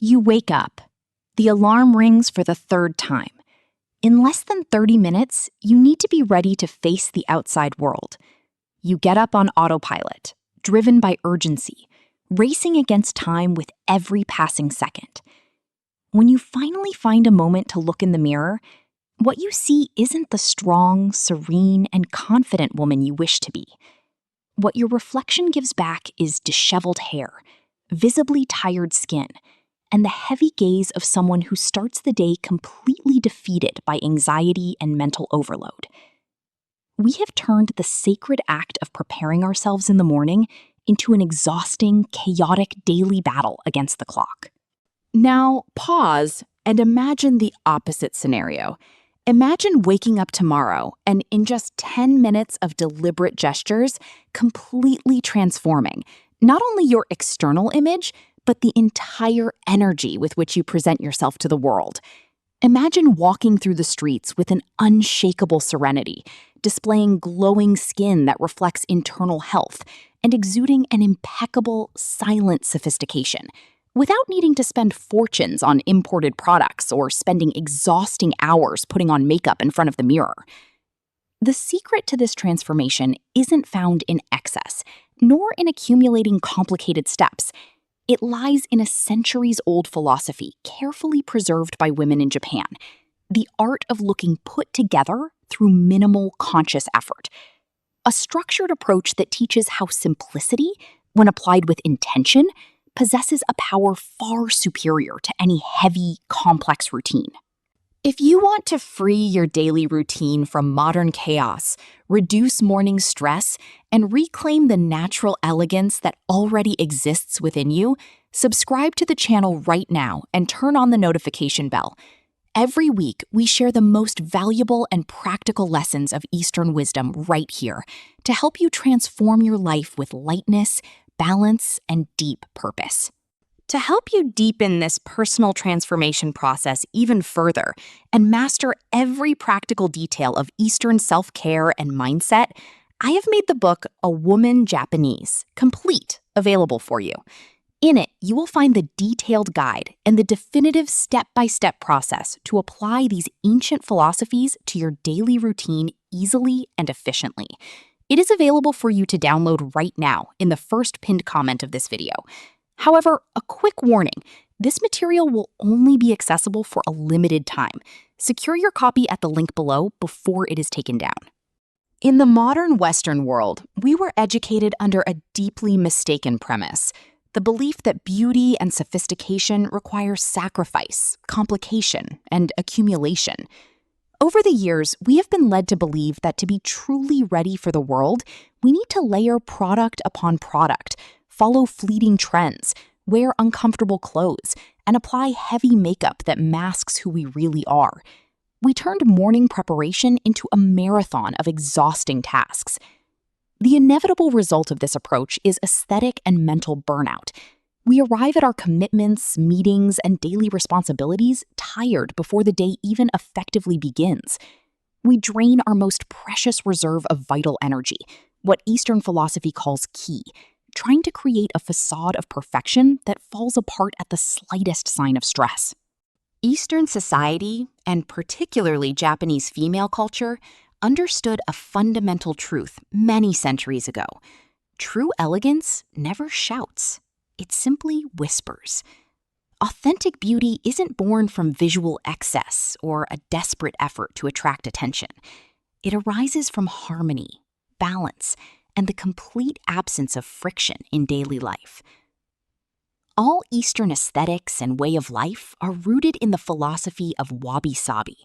You wake up. The alarm rings for the third time. In less than 30 minutes, you need to be ready to face the outside world. You get up on autopilot, driven by urgency, racing against time with every passing second. When you finally find a moment to look in the mirror, what you see isn't the strong, serene, and confident woman you wish to be. What your reflection gives back is disheveled hair, visibly tired skin, and the heavy gaze of someone who starts the day completely defeated by anxiety and mental overload. We have turned the sacred act of preparing ourselves in the morning into an exhausting, chaotic daily battle against the clock. Now, pause and imagine the opposite scenario. Imagine waking up tomorrow and in just 10 minutes of deliberate gestures, completely transforming not only your external image, but the entire energy with which you present yourself to the world. Imagine walking through the streets with an unshakable serenity, displaying glowing skin that reflects internal health, and exuding an impeccable, silent sophistication, without needing to spend fortunes on imported products or spending exhausting hours putting on makeup in front of the mirror. The secret to this transformation isn't found in excess, nor in accumulating complicated steps. It lies in a centuries-old philosophy carefully preserved by women in Japan, the art of looking put together through minimal conscious effort. A structured approach that teaches how simplicity, when applied with intention, possesses a power far superior to any heavy, complex routine. If you want to free your daily routine from modern chaos, reduce morning stress, and reclaim the natural elegance that already exists within you, subscribe to the channel right now and turn on the notification bell. Every week, we share the most valuable and practical lessons of Eastern wisdom right here to help you transform your life with lightness, balance, and deep purpose. To help you deepen this personal transformation process even further and master every practical detail of Eastern self-care and mindset, I have made the book A Woman Japanese complete available for you. In it, you will find the detailed guide and the definitive step-by-step process to apply these ancient philosophies to your daily routine easily and efficiently. It is available for you to download right now in the first pinned comment of this video. However, a quick warning, this material will only be accessible for a limited time. Secure your copy at the link below before it is taken down. In the modern Western world, we were educated under a deeply mistaken premise: the belief that beauty and sophistication require sacrifice, complication, and accumulation. Over the years, we have been led to believe that to be truly ready for the world, we need to layer product upon product, follow fleeting trends, wear uncomfortable clothes, and apply heavy makeup that masks who we really are. We turned morning preparation into a marathon of exhausting tasks. The inevitable result of this approach is aesthetic and mental burnout. We arrive at our commitments, meetings, and daily responsibilities tired before the day even effectively begins. We drain our most precious reserve of vital energy, what Eastern philosophy calls ki, trying to create a facade of perfection that falls apart at the slightest sign of stress. Eastern society, and particularly Japanese female culture, understood a fundamental truth many centuries ago. True elegance never shouts. It simply whispers. Authentic beauty isn't born from visual excess or a desperate effort to attract attention. It arises from harmony, balance, and the complete absence of friction in daily life. All Eastern aesthetics and way of life are rooted in the philosophy of Wabi-Sabi,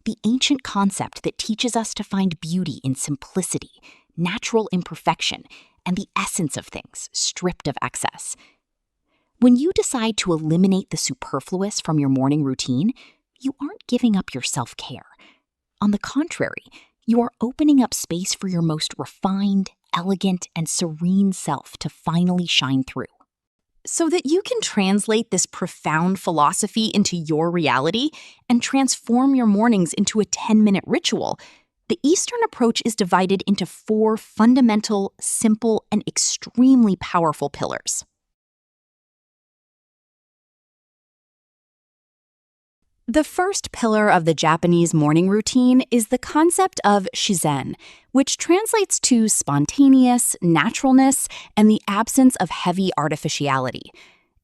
the ancient concept that teaches us to find beauty in simplicity, natural imperfection, and the essence of things stripped of excess. When you decide to eliminate the superfluous from your morning routine, you aren't giving up your self-care. On the contrary, you are opening up space for your most refined, elegant, and serene self to finally shine through. So that you can translate this profound philosophy into your reality and transform your mornings into a 10-minute ritual, the Eastern approach is divided into 4 fundamental, simple, and extremely powerful pillars. The first pillar of the Japanese morning routine is the concept of Shizen, which translates to spontaneous, naturalness, and the absence of heavy artificiality.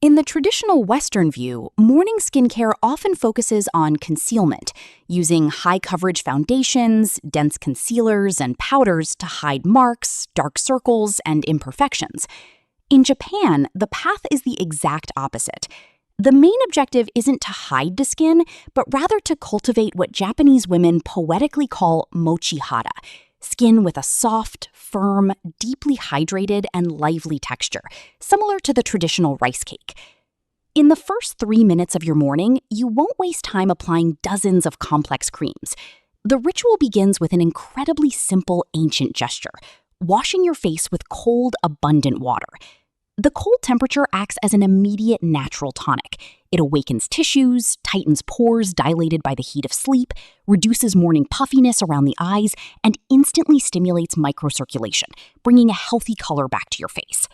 In the traditional Western view, morning skincare often focuses on concealment, using high-coverage foundations, dense concealers, and powders to hide marks, dark circles, and imperfections. In Japan, the path is the exact opposite. The main objective isn't to hide the skin, but rather to cultivate what Japanese women poetically call mochihara, skin with a soft, firm, deeply hydrated, and lively texture, similar to the traditional rice cake. In the first 3 minutes of your morning, you won't waste time applying dozens of complex creams. The ritual begins with an incredibly simple ancient gesture, washing your face with cold, abundant water. The cold temperature acts as an immediate natural tonic. It awakens tissues, tightens pores dilated by the heat of sleep, reduces morning puffiness around the eyes, and instantly stimulates microcirculation, bringing a healthy color back to your face.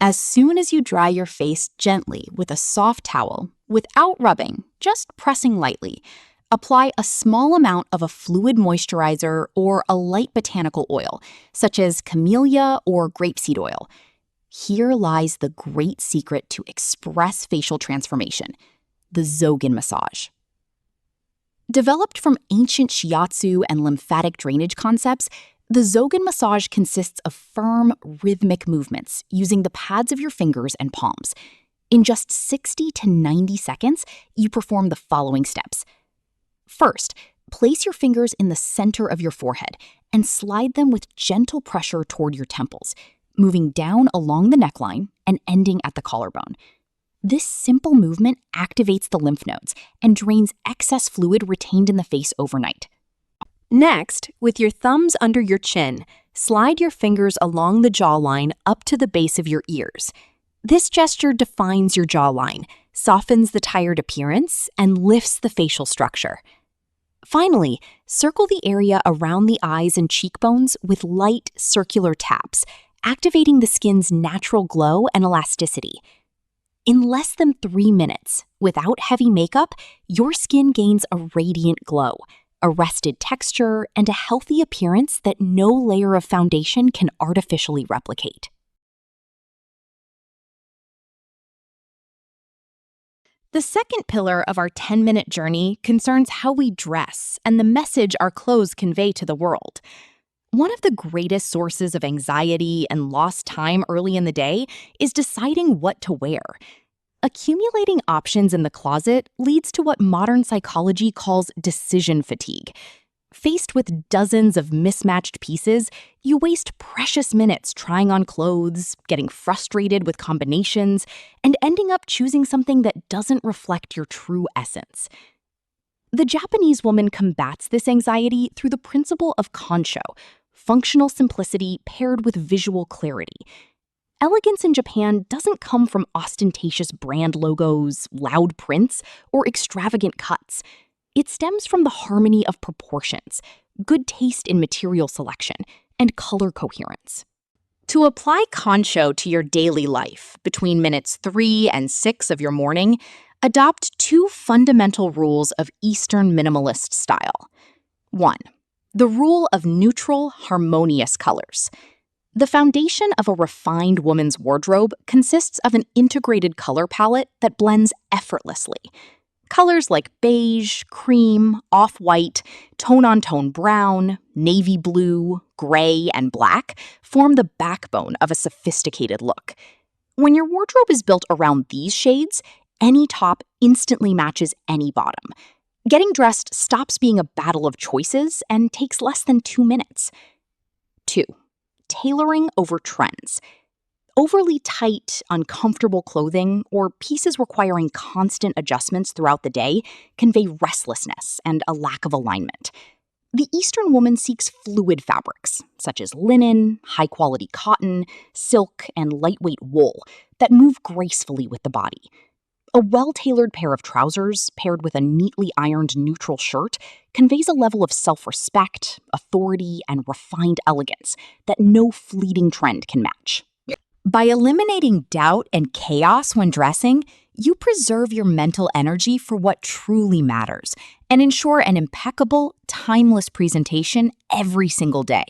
As soon as you dry your face gently with a soft towel, without rubbing, just pressing lightly, apply a small amount of a fluid moisturizer or a light botanical oil, such as camellia or grapeseed oil. Here lies the great secret to express facial transformation, the Zogen massage. Developed from ancient shiatsu and lymphatic drainage concepts, the Zogen massage consists of firm, rhythmic movements using the pads of your fingers and palms. In just 60 to 90 seconds, you perform the following steps. First, place your fingers in the center of your forehead and slide them with gentle pressure toward your temples, moving down along the neckline and ending at the collarbone. This simple movement activates the lymph nodes and drains excess fluid retained in the face overnight. Next, with your thumbs under your chin, slide your fingers along the jawline up to the base of your ears. This gesture defines your jawline, softens the tired appearance, and lifts the facial structure. Finally, circle the area around the eyes and cheekbones with light, circular taps, activating the skin's natural glow and elasticity. In less than 3 minutes, without heavy makeup, your skin gains a radiant glow, arrested texture, and a healthy appearance that no layer of foundation can artificially replicate. The second pillar of our 10-minute journey concerns how we dress and the message our clothes convey to the world. One of the greatest sources of anxiety and lost time early in the day is deciding what to wear. Accumulating options in the closet leads to what modern psychology calls decision fatigue. Faced with dozens of mismatched pieces, you waste precious minutes trying on clothes, getting frustrated with combinations, and ending up choosing something that doesn't reflect your true essence. The Japanese woman combats this anxiety through the principle of Kansho, functional simplicity paired with visual clarity. Elegance in Japan doesn't come from ostentatious brand logos, loud prints, or extravagant cuts. It stems from the harmony of proportions, good taste in material selection, and color coherence. To apply Kansho to your daily life between minutes 3 and 6 of your morning, adopt 2 fundamental rules of Eastern minimalist style. 1. The rule of neutral, harmonious colors. The foundation of a refined woman's wardrobe consists of an integrated color palette that blends effortlessly. Colors like beige, cream, off-white, tone-on-tone brown, navy blue, gray, and black form the backbone of a sophisticated look. When your wardrobe is built around these shades, any top instantly matches any bottom. Getting dressed stops being a battle of choices and takes less than 2 minutes. 2. Tailoring over trends. Overly tight, uncomfortable clothing or pieces requiring constant adjustments throughout the day convey restlessness and a lack of alignment. The Eastern woman seeks fluid fabrics, such as linen, high-quality cotton, silk, and lightweight wool, that move gracefully with the body. A well-tailored pair of trousers, paired with a neatly ironed neutral shirt, conveys a level of self-respect, authority, and refined elegance that no fleeting trend can match. By eliminating doubt and chaos when dressing, you preserve your mental energy for what truly matters and ensure an impeccable, timeless presentation every single day.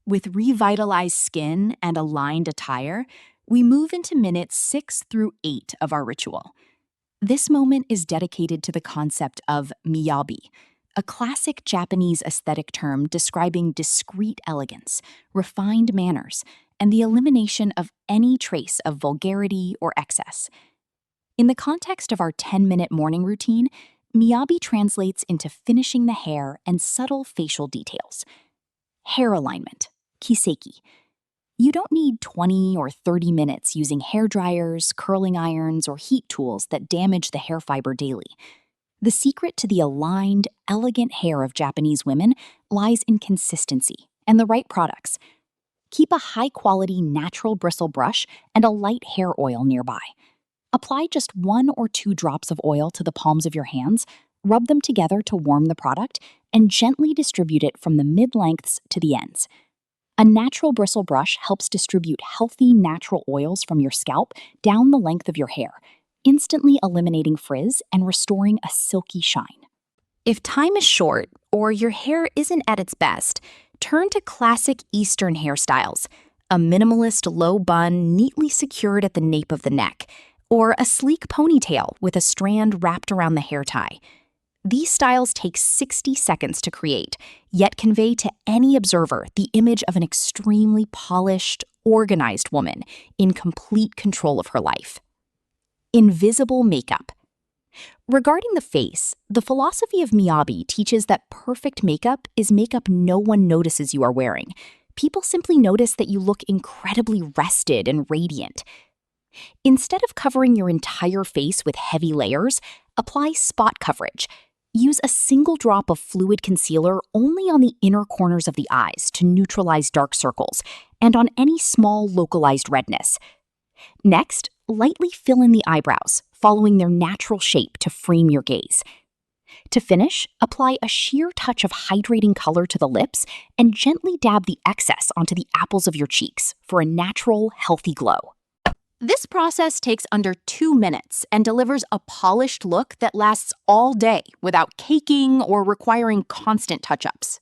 With revitalized skin and aligned attire, we move into minutes 6 through 8 of our ritual. This moment is dedicated to the concept of Miyabi, a classic Japanese aesthetic term describing discreet elegance, refined manners, and the elimination of any trace of vulgarity or excess. In the context of our 10-minute morning routine, Miyabi translates into finishing the hair and subtle facial details. Hair alignment, kiseki. You don't need 20 or 30 minutes using hair dryers, curling irons, or heat tools that damage the hair fiber daily. The secret to the aligned, elegant hair of Japanese women lies in consistency and the right products. Keep a high-quality natural bristle brush and a light hair oil nearby. Apply just 1 or 2 drops of oil to the palms of your hands, rub them together to warm the product, and gently distribute it from the mid-lengths to the ends. A natural bristle brush helps distribute healthy natural oils from your scalp down the length of your hair, instantly eliminating frizz and restoring a silky shine. If time is short or your hair isn't at its best, turn to classic Eastern hairstyles, a minimalist low bun neatly secured at the nape of the neck, or a sleek ponytail with a strand wrapped around the hair tie. These styles take 60 seconds to create, yet convey to any observer the image of an extremely polished, organized woman in complete control of her life. Invisible makeup. Regarding the face, the philosophy of Miyabi teaches that perfect makeup is makeup no one notices you are wearing. People simply notice that you look incredibly rested and radiant. Instead of covering your entire face with heavy layers, apply spot coverage. Use a single drop of fluid concealer only on the inner corners of the eyes to neutralize dark circles and on any small localized redness. Next, lightly fill in the eyebrows, following their natural shape to frame your gaze. To finish, apply a sheer touch of hydrating color to the lips and gently dab the excess onto the apples of your cheeks for a natural, healthy glow. This process takes under 2 minutes and delivers a polished look that lasts all day without caking or requiring constant touch-ups.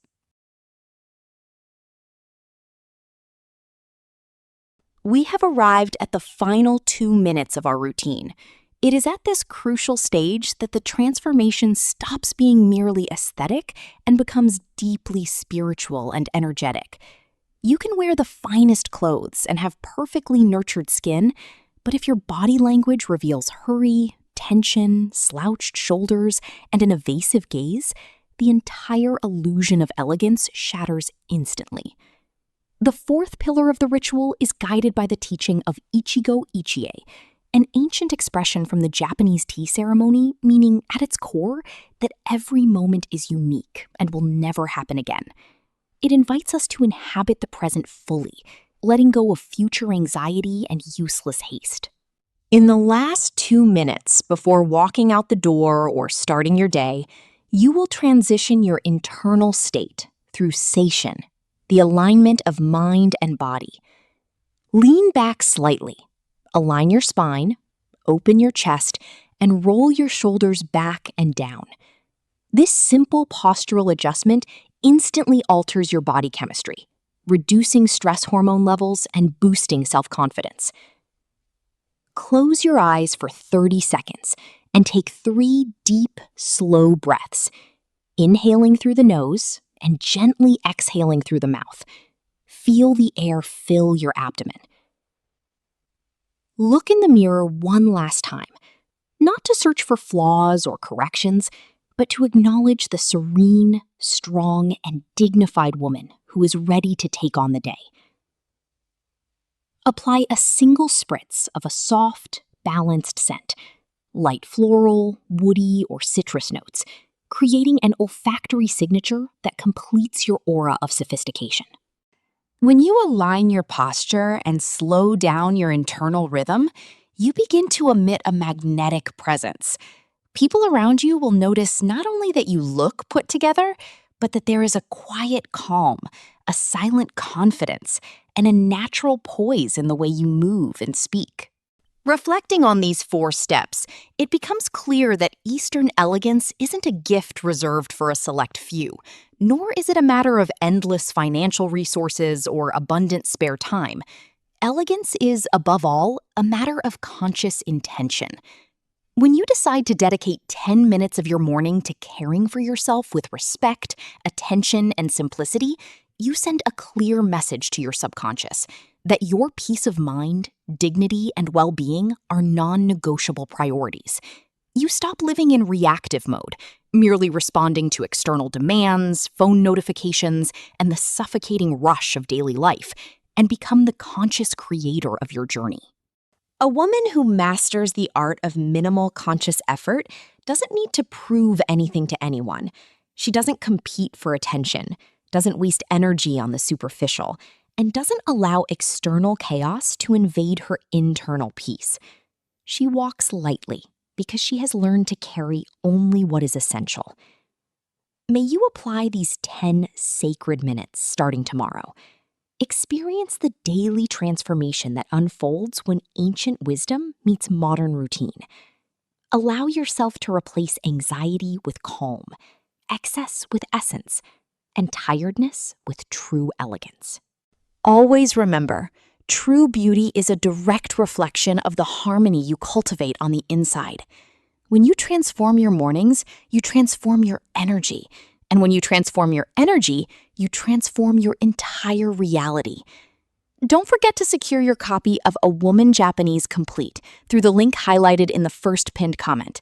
We have arrived at the final 2 minutes of our routine. It is at this crucial stage that the transformation stops being merely aesthetic and becomes deeply spiritual and energetic. You can wear the finest clothes and have perfectly nurtured skin, but if your body language reveals hurry, tension, slouched shoulders, and an evasive gaze, the entire illusion of elegance shatters instantly. The 4th pillar of the ritual is guided by the teaching of Ichigo Ichie, an ancient expression from the Japanese tea ceremony, meaning at its core that every moment is unique and will never happen again. It invites us to inhabit the present fully, letting go of future anxiety and useless haste. In the last 2 minutes before walking out the door or starting your day, you will transition your internal state through sation, the alignment of mind and body. Lean back slightly, align your spine, open your chest, and roll your shoulders back and down. This simple postural adjustment instantly alters your body chemistry, reducing stress hormone levels and boosting self-confidence. Close your eyes for 30 seconds and take 3 deep, slow breaths, inhaling through the nose and gently exhaling through the mouth. Feel the air fill your abdomen. Look in the mirror one last time, not to search for flaws or corrections, but to acknowledge the serene, strong, and dignified woman who is ready to take on the day. Apply a single spritz of a soft, balanced scent, light floral, woody, or citrus notes, creating an olfactory signature that completes your aura of sophistication. When you align your posture and slow down your internal rhythm, you begin to emit a magnetic presence. People around you will notice not only that you look put together, but that there is a quiet calm, a silent confidence, and a natural poise in the way you move and speak. Reflecting on these 4 steps, it becomes clear that Eastern elegance isn't a gift reserved for a select few, nor is it a matter of endless financial resources or abundant spare time. Elegance is, above all, a matter of conscious intention. When you decide to dedicate 10 minutes of your morning to caring for yourself with respect, attention, and simplicity, you send a clear message to your subconscious that your peace of mind, dignity, and well-being are non-negotiable priorities. You stop living in reactive mode, merely responding to external demands, phone notifications, and the suffocating rush of daily life, and become the conscious creator of your journey. A woman who masters the art of minimal conscious effort doesn't need to prove anything to anyone. She doesn't compete for attention, doesn't waste energy on the superficial, and doesn't allow external chaos to invade her internal peace. She walks lightly because she has learned to carry only what is essential. May you apply these 10 sacred minutes starting tomorrow. Experience the daily transformation that unfolds when ancient wisdom meets modern routine. Allow yourself to replace anxiety with calm, excess with essence, and tiredness with true elegance. Always remember, true beauty is a direct reflection of the harmony you cultivate on the inside. When you transform your mornings, you transform your energy. And when you transform your energy, you transform your entire reality. Don't forget to secure your copy of A Woman Japanese Complete through the link highlighted in the first pinned comment.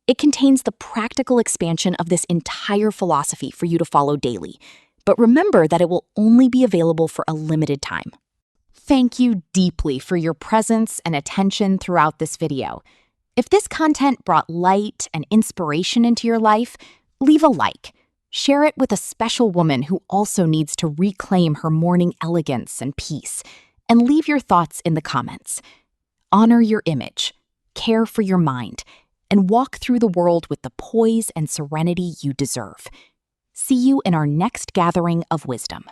It contains the practical expansion of this entire philosophy for you to follow daily. But remember that it will only be available for a limited time. Thank you deeply for your presence and attention throughout this video. If this content brought light and inspiration into your life, leave a like. Share it with a special woman who also needs to reclaim her morning elegance and peace, and leave your thoughts in the comments. Honor your image, care for your mind, and walk through the world with the poise and serenity you deserve. See you in our next gathering of wisdom.